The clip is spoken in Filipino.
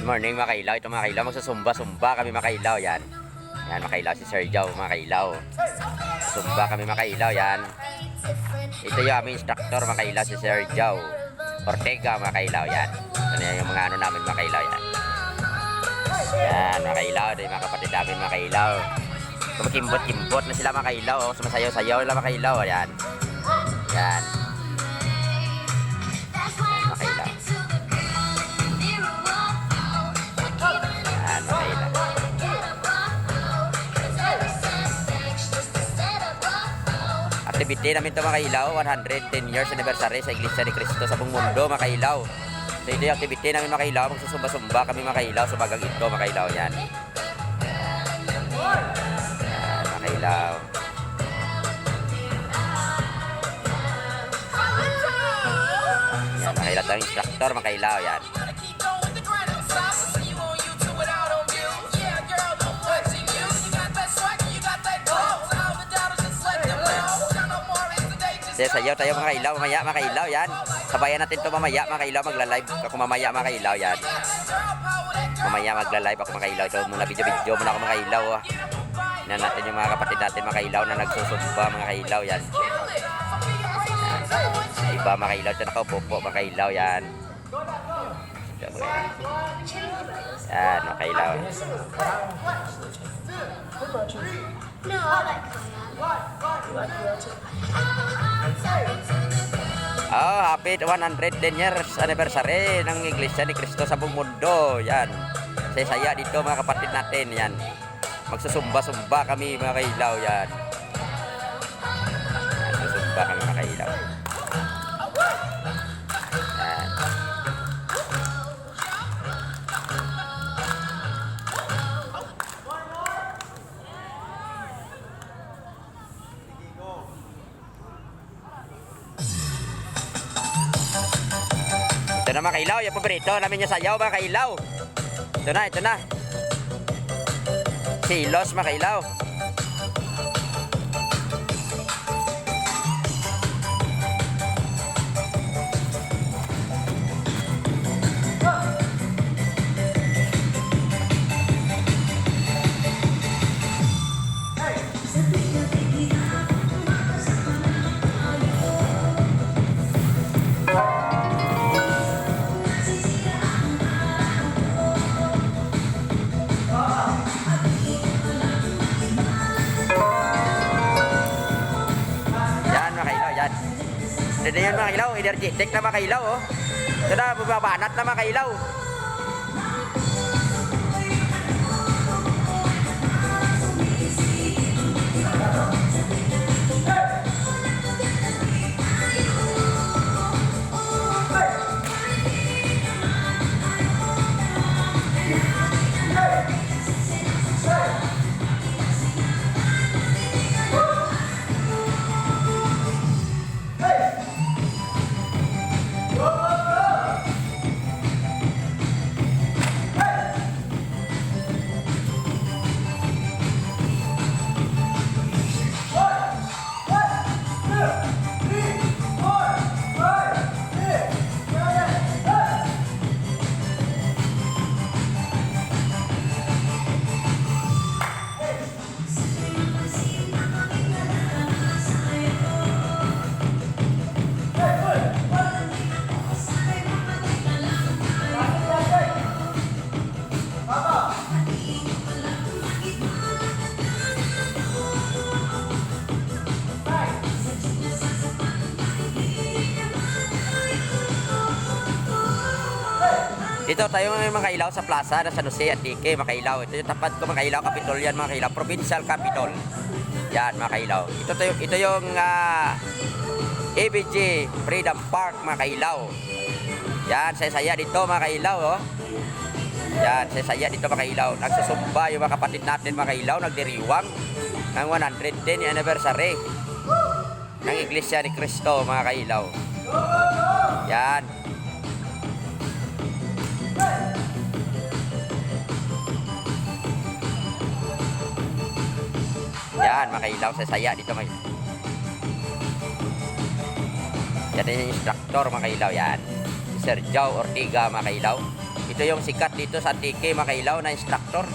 Good morning mga kailaw. Ito mga kailaw, magsusumba-sumba kami mga kailaw. Yan. Yan mga kailaw, si Sir Joe mga kailaw. Sumba kami mga kailaw. Yan. Ito yung aming instructor mga kailaw, si Sir Joe Ortega mga kailaw. Yan. Ano yung mga ano namin mga kailaw. Yan. Yan mga kailaw. Ito yung mga kapatid namin mga kailaw. Kumakimbot-kimbot na sila mga kailaw. Oh. Sumasayaw-sayaw nila mga kailaw. Yan. Yan. Mga kailaw. Activity namin ito mga kailaw, 110 years anniversary sa Iglesia ni Cristo sa buong mundo mga kailaw. So ito yung activity namin mga kailaw, magsusumba-sumba kami mga kailaw sa bagang ito mga kailaw. Yan. Yan mga kailaw. Yan mga kailaw, tayong instructor mga kailaw. Yan. Sayaw tayo mga kailaw, mamaya mga kailaw. Yan. Sabayan natin to mamaya mga kailaw, magla-live ako mamaya mga kailaw. Yan. Mamaya magla-live ako mga kailaw. Ito muna video muna ako mga kailaw. Tingnan natin yung mga kapatid natin mga kailaw na nagsusumba mga kailaw. Yan. Yan. Iba mga kailaw, ito nakaupo po mga kailaw. Yan. Yan mga kailaw. No, I like Oh, happy 110 years anniversary ng Iglesia ni Cristo sa buong mundo. Yan. Saya dito mga kapatid natin. Yan. Magsusumba-sumba kami mga kailaw. Yan. Magsusumba kami mga kailaw. Yan. Ito na mga kailaw, yung paborito namin yung sayaw mga kailaw. Ito na. Silos mga kailaw. Ito na yun mga kailaw, energetic na mga kailaw. Oh. Ito na, bumabanat na mga kailaw. Dito tayo mga kailaw sa plaza na San Jose Antique mga kailaw. Ito yung tapat ko mga kailaw, Capitol yan mga kailaw, Provincial Capitol. Yan mga kailaw. Ito yung ABG Freedom Park mga kailaw. Yan, saya dito mga kailaw. Oh. Yan, saya dito mga kailaw. Nagsusumba yung mga kapatid natin mga kailaw, nagdiriwang ng 110 anniversary ng Iglesia ni Cristo mga kailaw. Yan. Yan, mga kailaw, saya dito mga. Yan yung instructor mga kailaw. Yan, Sir Joe Ortega mga kailaw. Ito yung sikat dito sa Antique, mga kailaw, na instructor.